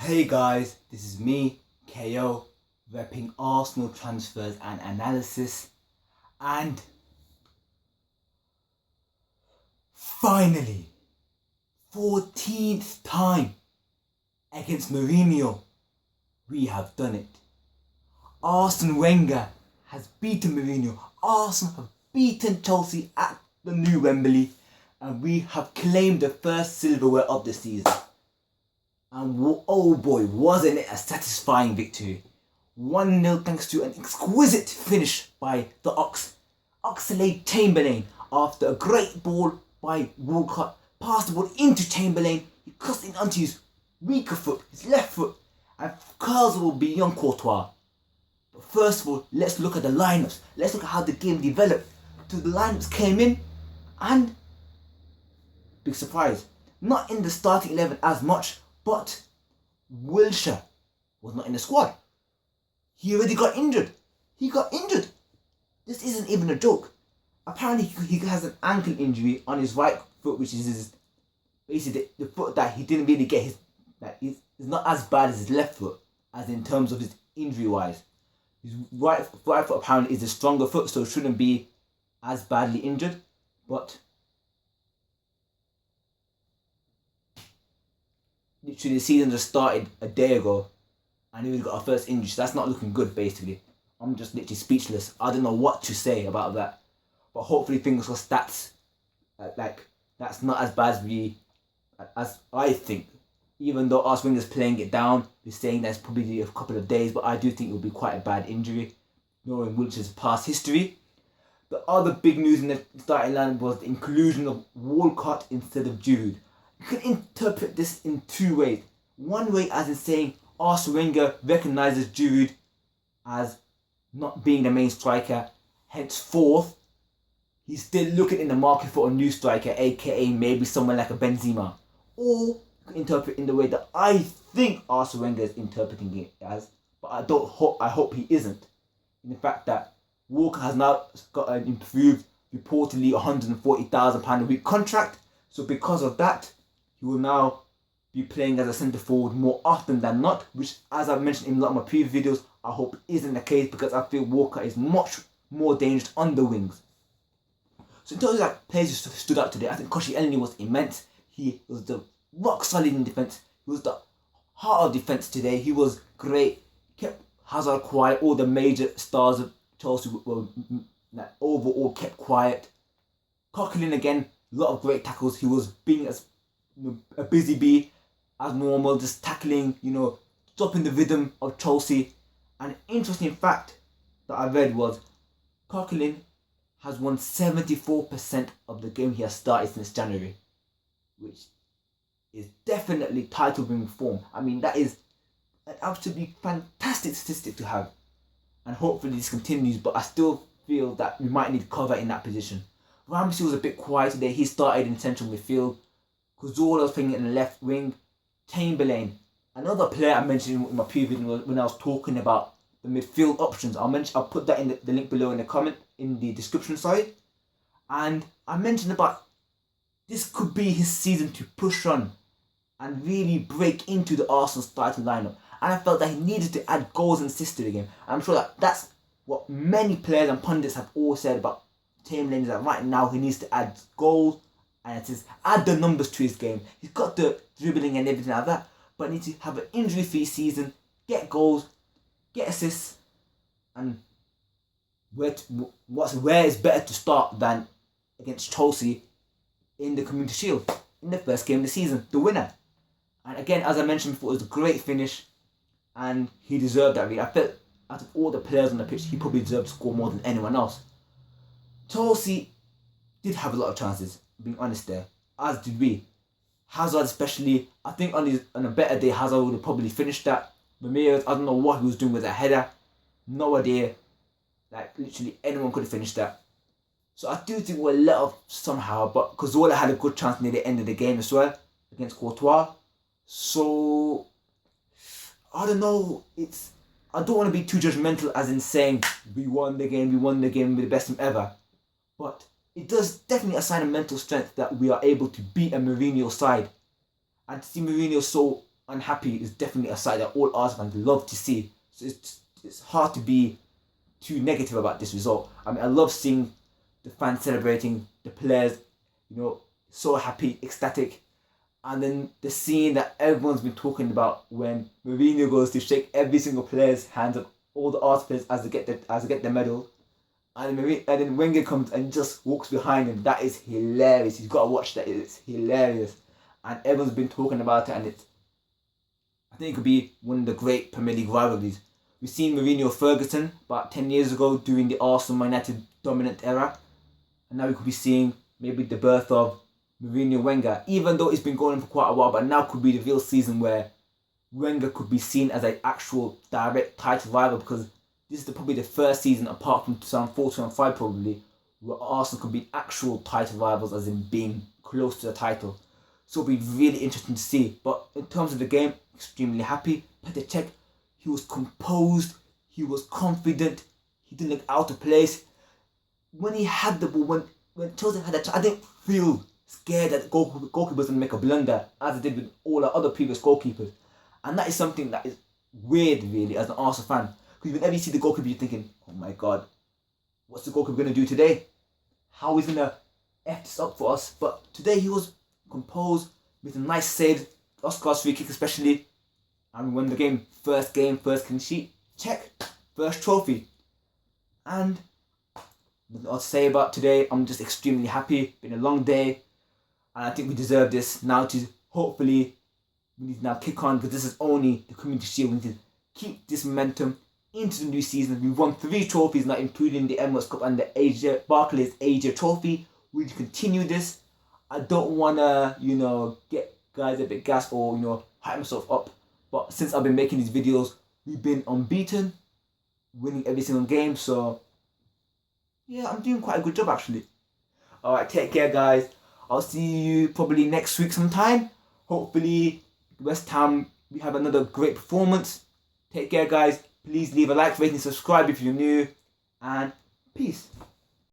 Hey guys, this is me, KO, repping Arsenal transfers and analysis, and finally, 14th time against Mourinho, we have done it. Arsene Wenger has beaten Mourinho, Arsenal have beaten Chelsea at the new Wembley, and we have claimed the first silverware of the season. And oh boy, wasn't it a satisfying victory. 1-0 thanks to an exquisite finish by the Oxlade-Chamberlain after a great ball by Walcott. Passed the ball into Chamberlain, he crossed it onto his weaker foot, his left foot, and curls will be beyond Courtois. But first of all, let's look at the lineups. Let's look at how the game developed. So the lineups came in, and big surprise, not in the starting 11 as much, but Wilshere was not in the squad. He already got injured. He got injured. This isn't even a joke. Apparently he has an ankle injury on his right foot, which is basically the foot that he didn't really get is not as bad as his left foot, as in terms of his injury wise. His right foot apparently is a stronger foot, so it shouldn't be as badly injured, but literally the season just started a day ago and we got our first injury, so that's not looking good basically. I'm just literally speechless. I don't know what to say about that. But hopefully fingers crossed that's not as bad as I think. Even though Arsene Wenger's playing it down, he's saying that's probably a couple of days, but I do think it will be quite a bad injury, knowing Wilshere's past history. The other big news in the starting line was the inclusion of Walcott instead of Giroud. You can interpret this in two ways. One way as in saying Arsene Wenger recognises Giroud as not being the main striker, henceforth he's still looking in the market for a new striker, aka maybe someone like a Benzema. Or you can interpret in the way that I think Arsene Wenger is interpreting it as, but I hope he isn't. In the fact that Walker has now got an improved, reportedly £140,000 a week contract, so because of that, he will now be playing as a centre forward more often than not, which, as I've mentioned in a lot of my previous videos, I hope isn't the case, because I feel Walker is much more dangerous on the wings. So in terms of players who stood out today, I think Koscielny was immense. He was the rock solid in defence. He was the heart of defence today. He was great. Kept Hazard quiet. All the major stars of Chelsea were overall kept quiet. Coquelin again, a lot of great tackles. He was being a busy bee as normal, just tackling, stopping the rhythm of Chelsea. And an interesting fact that I read was Coquelin has won 74% of the game he has started since January, which is definitely title-winning form. I mean, that is an absolutely fantastic statistic to have, and hopefully this continues, but I still feel that we might need cover in that position. Ramsey was a bit quiet today. He started in central midfield. Cazorla was playing in the left wing. Chamberlain, another player I mentioned in my previous video when I was talking about the midfield options. I'll put that in the link below in the comment, in the description, sorry. And I mentioned about this could be his season to push on and really break into the Arsenal starting lineup. And I felt that he needed to add goals and assists to the game. And I'm sure that that's what many players and pundits have all said about Chamberlain, is that right now he needs to add goals and assists, add the numbers to his game. He's got the dribbling and everything like that, but needs to have an injury-free season, get goals, get assists, and where is better to start than against Chelsea in the Community Shield in the first game of the season, the winner. And again, as I mentioned before, it was a great finish, and he deserved that. Really, I felt out of all the players on the pitch, he probably deserved to score more than anyone else. Chelsea did have a lot of chances, being honest there, as did we. Hazard especially, I think on a better day, Hazard would have probably finished that. Ramirez, I don't know what he was doing with that header. No idea. Literally anyone could have finished that. So I do think we're let off somehow, but Cazorla had a good chance near the end of the game as well against Courtois. So I don't know. I don't want to be too judgmental as in saying we won the game, we're the best team ever. But it does definitely assign a mental strength that we are able to beat a Mourinho side. And to see Mourinho so unhappy is definitely a side that all Arsenal fans love to see. So it's hard to be too negative about this result. I mean, I love seeing the fans celebrating, the players, so happy, ecstatic. And then the scene that everyone's been talking about when Mourinho goes to shake every single player's hands of all the Arsenal players as they get their medal. And then Wenger comes and just walks behind him. That is hilarious. You've got to watch that. It's hilarious. And everyone's been talking about it, and I think it could be one of the great Premier League rivalries. We've seen Mourinho Ferguson about 10 years ago during the Arsenal United dominant era. And now we could be seeing maybe the birth of Mourinho Wenger, even though it's been going on for quite a while, but now could be the real season where Wenger could be seen as an actual direct title rival, because this is probably the first season, apart from 2004, 2005 probably, where Arsenal could be actual title rivals, as in being close to the title. So it'll be really interesting to see. But in terms of the game, extremely happy. Petr Cech, he was composed, he was confident, he didn't look out of place. When he had the ball, when Chelsea had that, I didn't feel scared that the goalkeeper was going to make a blunder, as I did with all our other previous goalkeepers. And that is something that is weird, really, as an Arsenal fan. Because whenever you see the goalkeeper, you're thinking, oh my God, what's the goalkeeper going to do today? How is he going to F this up for us? But today he was composed, with a nice save, Oscar's free kick especially, and we won the game, first clean sheet, check, first trophy. And nothing else to say about today. I'm just extremely happy. Been a long day, and I think we deserve this now. To hopefully, we need to now kick on, because this is only the Community Shield. We need to keep this momentum into the new season. We've won 3 trophies now, including the Emirates Cup and the Barclays Asia Trophy. We need to continue this. I don't want to, get guys a bit gassed or, hype myself up. But since I've been making these videos, we've been unbeaten, winning every single game. So, yeah, I'm doing quite a good job, actually. Alright, take care, guys. I'll see you probably next week sometime. Hopefully, West Ham, we have another great performance. Take care, guys. Please leave a like, rate, and subscribe if you're new. And peace.